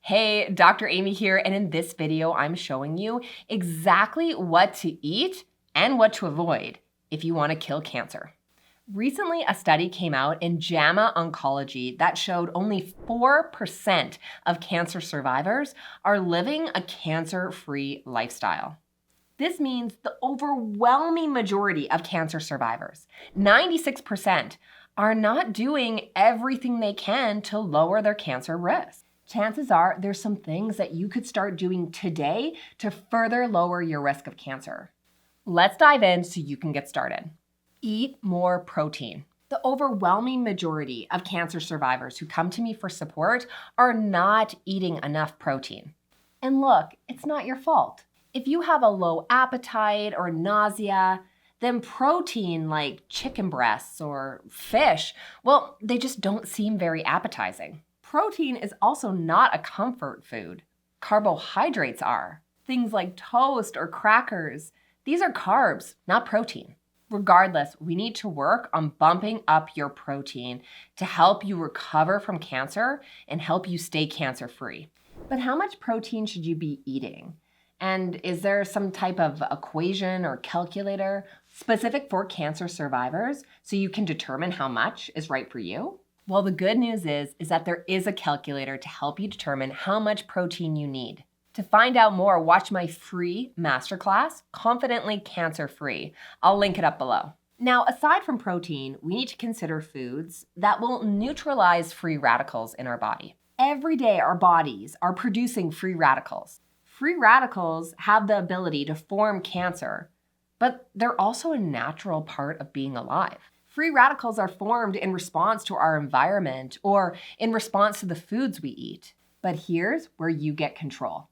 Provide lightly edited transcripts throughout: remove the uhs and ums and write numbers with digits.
Hey, Dr. Amy here, and in this video, I'm showing you exactly what to eat and what to avoid if you want to kill cancer. Recently, a study came out in JAMA Oncology that showed only 4% of cancer survivors are living a cancer-free lifestyle. This means the overwhelming majority of cancer survivors, 96%, are not doing everything they can to lower their cancer risk. Chances are there's some things that you could start doing today to further lower your risk of cancer. Let's dive in so you can get started. Eat more protein. The overwhelming majority of cancer survivors who come to me for support are not eating enough protein. And look, it's not your fault. If you have a low appetite or nausea, then protein like chicken breasts or fish, well, they just don't seem very appetizing. Protein is also not a comfort food. Carbohydrates are. Things like toast or crackers, these are carbs, not protein. Regardless, we need to work on bumping up your protein to help you recover from cancer and help you stay cancer-free. But how much protein should you be eating? And is there some type of equation or calculator specific for cancer survivors so you can determine how much is right for you? Well, the good news is that there is a calculator to help you determine how much protein you need. To find out more, watch my free masterclass, Confidently Cancer-Free. I'll link it up below. Now, aside from protein, we need to consider foods that will neutralize free radicals in our body. Every day, our bodies are producing free radicals. Free radicals have the ability to form cancer, but they're also a natural part of being alive. Free radicals are formed in response to our environment or in response to the foods we eat. But here's where you get control.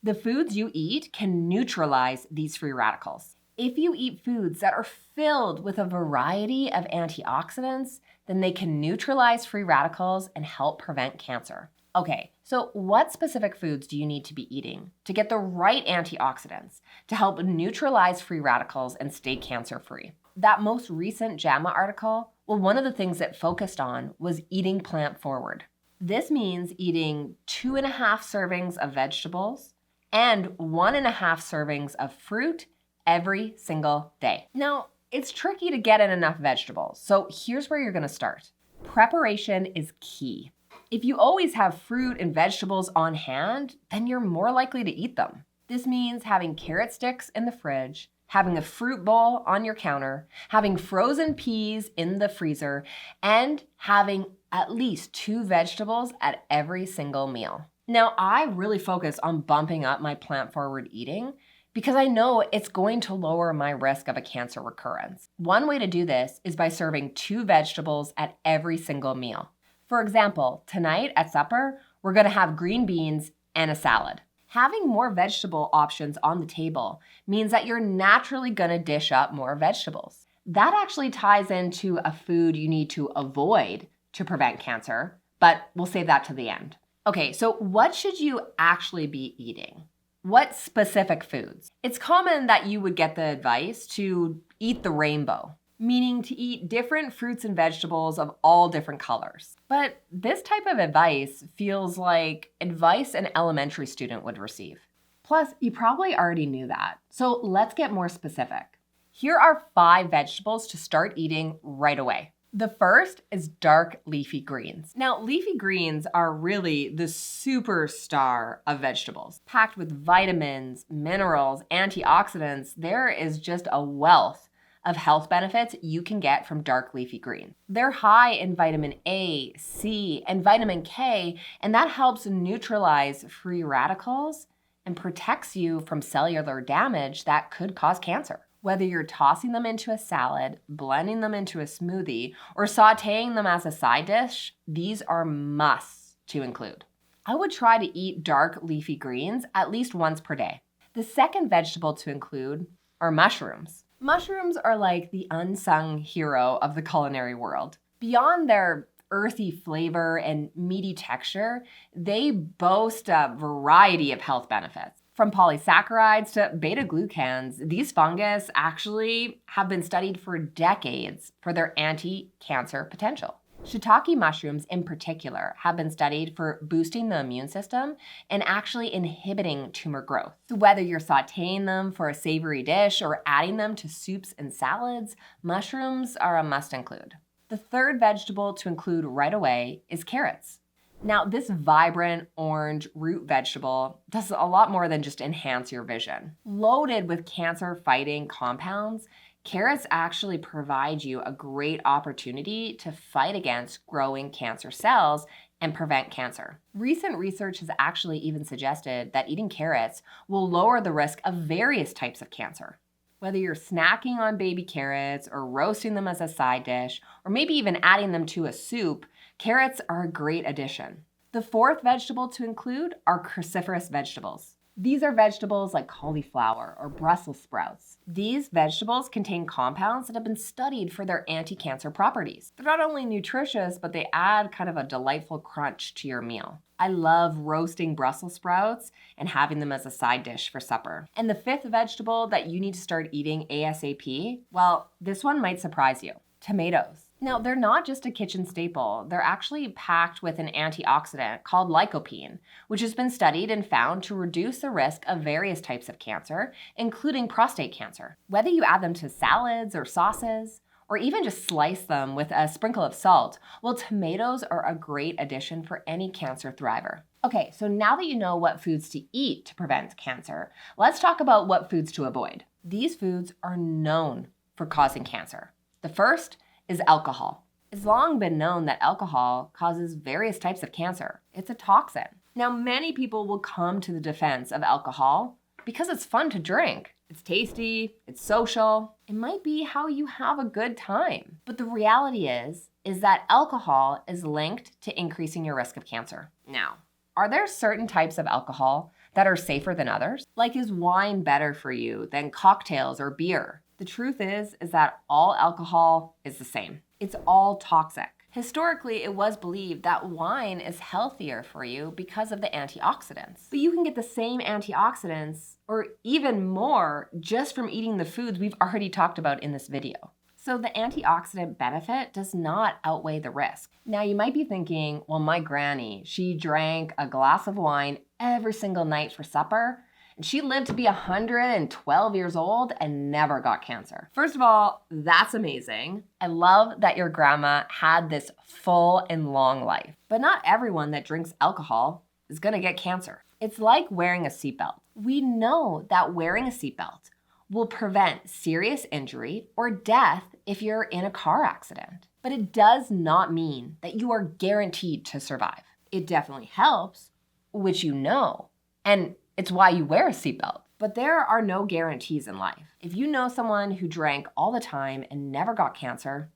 The foods you eat can neutralize these free radicals. If you eat foods that are filled with a variety of antioxidants, then they can neutralize free radicals and help prevent cancer. Okay, so what specific foods do you need to be eating to get the right antioxidants to help neutralize free radicals and stay cancer-free? That most recent JAMA article, well, one of the things it focused on was eating plant-forward. This means eating 2.5 servings of vegetables and 1.5 servings of fruit every single day. Now, it's tricky to get in enough vegetables, so here's where you're gonna start. Preparation is key. If you always have fruit and vegetables on hand, then you're more likely to eat them. This means having carrot sticks in the fridge, having a fruit bowl on your counter, having frozen peas in the freezer, and having at least 2 vegetables at every single meal. Now, I really focus on bumping up my plant-forward eating because I know it's going to lower my risk of a cancer recurrence. One way to do this is by serving 2 vegetables at every single meal. For example, tonight at supper, we're gonna have green beans and a salad. Having more vegetable options on the table means that you're naturally gonna dish up more vegetables. That actually ties into a food you need to avoid to prevent cancer, but we'll save that to the end. Okay, so what should you actually be eating? What specific foods? It's common that you would get the advice to eat the rainbow, meaning to eat different fruits and vegetables of all different colors. But this type of advice feels like advice an elementary student would receive. Plus, you probably already knew that. So let's get more specific. Here are 5 vegetables to start eating right away. The first is dark leafy greens. Now, leafy greens are really the superstar of vegetables. Packed with vitamins, minerals, antioxidants, there is just a wealth of health benefits you can get from dark leafy greens. They're high in vitamin A, C, and vitamin K, and that helps neutralize free radicals and protects you from cellular damage that could cause cancer. Whether you're tossing them into a salad, blending them into a smoothie, or sauteing them as a side dish, these are musts to include. I would try to eat dark leafy greens at least once per day. The second vegetable to include are mushrooms. Mushrooms are like the unsung hero of the culinary world. Beyond their earthy flavor and meaty texture, they boast a variety of health benefits. From polysaccharides to beta-glucans, these fungus actually have been studied for decades for their anti-cancer potential. Shiitake mushrooms in particular have been studied for boosting the immune system and actually inhibiting tumor growth. So whether you're sauteing them for a savory dish or adding them to soups and salads, mushrooms are a must include. The third vegetable to include right away is carrots. Now, this vibrant orange root vegetable does a lot more than just enhance your vision. Loaded with cancer-fighting compounds, carrots actually provide you a great opportunity to fight against growing cancer cells and prevent cancer. Recent research has actually even suggested that eating carrots will lower the risk of various types of cancer. Whether you're snacking on baby carrots or roasting them as a side dish, or maybe even adding them to a soup, carrots are a great addition. The fourth vegetable to include are cruciferous vegetables. These are vegetables like cauliflower or Brussels sprouts. These vegetables contain compounds that have been studied for their anti-cancer properties. They're not only nutritious, but they add kind of a delightful crunch to your meal. I love roasting Brussels sprouts and having them as a side dish for supper. And the fifth vegetable that you need to start eating ASAP, well, this one might surprise you: tomatoes. Now, they're not just a kitchen staple. They're actually packed with an antioxidant called lycopene, which has been studied and found to reduce the risk of various types of cancer, including prostate cancer. Whether you add them to salads or sauces, or even just slice them with a sprinkle of salt, well, tomatoes are a great addition for any cancer thriver. Okay, so now that you know what foods to eat to prevent cancer, let's talk about what foods to avoid. These foods are known for causing cancer. The first is alcohol. It's long been known that alcohol causes various types of cancer. It's a toxin. Now, many people will come to the defense of alcohol because it's fun to drink. It's tasty, it's social. It might be how you have a good time. But the reality is that alcohol is linked to increasing your risk of cancer. Now, are there certain types of alcohol that are safer than others? Like, is wine better for you than cocktails or beer? The truth is that all alcohol is the same. It's all toxic. Historically, it was believed that wine is healthier for you because of the antioxidants. But you can get the same antioxidants, or even more, just from eating the foods we've already talked about in this video. So the antioxidant benefit does not outweigh the risk. Now, you might be thinking, well, my granny, she drank a glass of wine every single night for supper, and she lived to be 112 years old and never got cancer. First of all, that's amazing. I love that your grandma had this full and long life. But not everyone that drinks alcohol is gonna get cancer. It's like wearing a seatbelt. We know that wearing a seatbelt will prevent serious injury or death if you're in a car accident. But it does not mean that you are guaranteed to survive. It definitely helps, which you know, and it's why you wear a seatbelt. But there are no guarantees in life. If you know someone who drank all the time and never got cancer,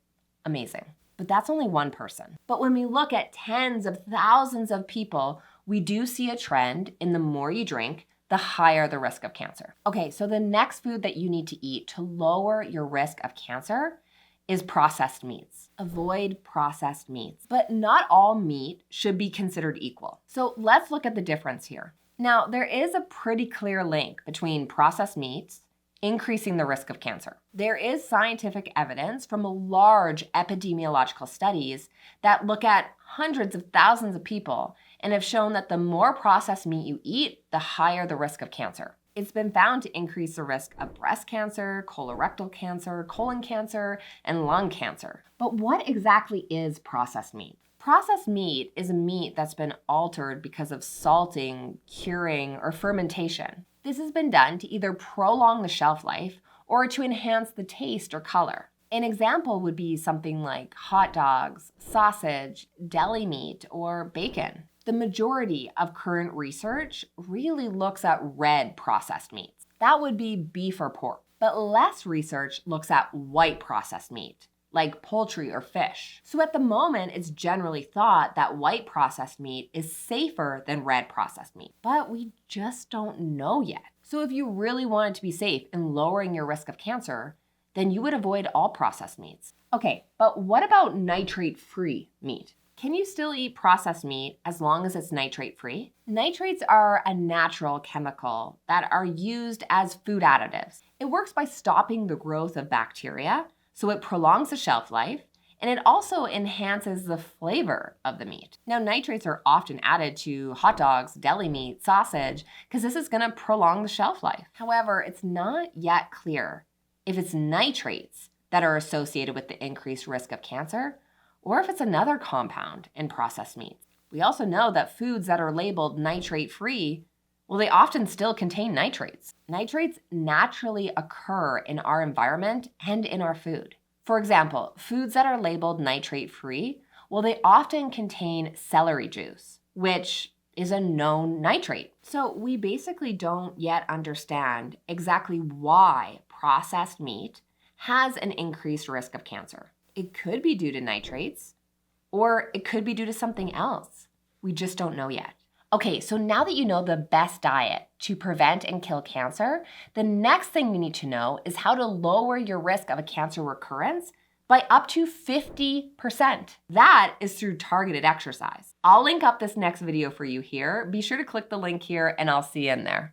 amazing. But that's only one person. But when we look at tens of thousands of people, we do see a trend in the more you drink, the higher the risk of cancer. Okay, so the next food that you need to eat to lower your risk of cancer is processed meats. Avoid processed meats. But not all meat should be considered equal. So let's look at the difference here. Now, there is a pretty clear link between processed meats increasing the risk of cancer. There is scientific evidence from large epidemiological studies that look at hundreds of thousands of people and have shown that the more processed meat you eat, the higher the risk of cancer. It's been found to increase the risk of breast cancer, colorectal cancer, colon cancer, and lung cancer. But what exactly is processed meat? Processed meat is a meat that's been altered because of salting, curing, or fermentation. This has been done to either prolong the shelf life or to enhance the taste or color. An example would be something like hot dogs, sausage, deli meat, or bacon. The majority of current research really looks at red processed meats. That would be beef or pork. But less research looks at white processed meat, like poultry or fish. So at the moment, it's generally thought that white processed meat is safer than red processed meat, but we just don't know yet. So if you really wanted to be safe in lowering your risk of cancer, then you would avoid all processed meats. Okay, but what about nitrate-free meat? Can you still eat processed meat as long as it's nitrate-free? Nitrates are a natural chemical that are used as food additives. It works by stopping the growth of bacteria, so it prolongs the shelf life, and it also enhances the flavor of the meat. Now, nitrates are often added to hot dogs, deli meat, sausage, because this is gonna prolong the shelf life. However, it's not yet clear if it's nitrates that are associated with the increased risk of cancer, or if it's another compound in processed meats. We also know that foods that are labeled nitrate-free, well, they often still contain nitrates. Nitrates naturally occur in our environment and in our food. For example, foods that are labeled nitrate-free, well, they often contain celery juice, which is a known nitrate. So we basically don't yet understand exactly why processed meat has an increased risk of cancer. It could be due to nitrates, or it could be due to something else. We just don't know yet. Okay, so now that you know the best diet to prevent and kill cancer, the next thing you need to know is how to lower your risk of a cancer recurrence by up to 50%. That is through targeted exercise. I'll link up this next video for you here. Be sure to click the link here and I'll see you in there.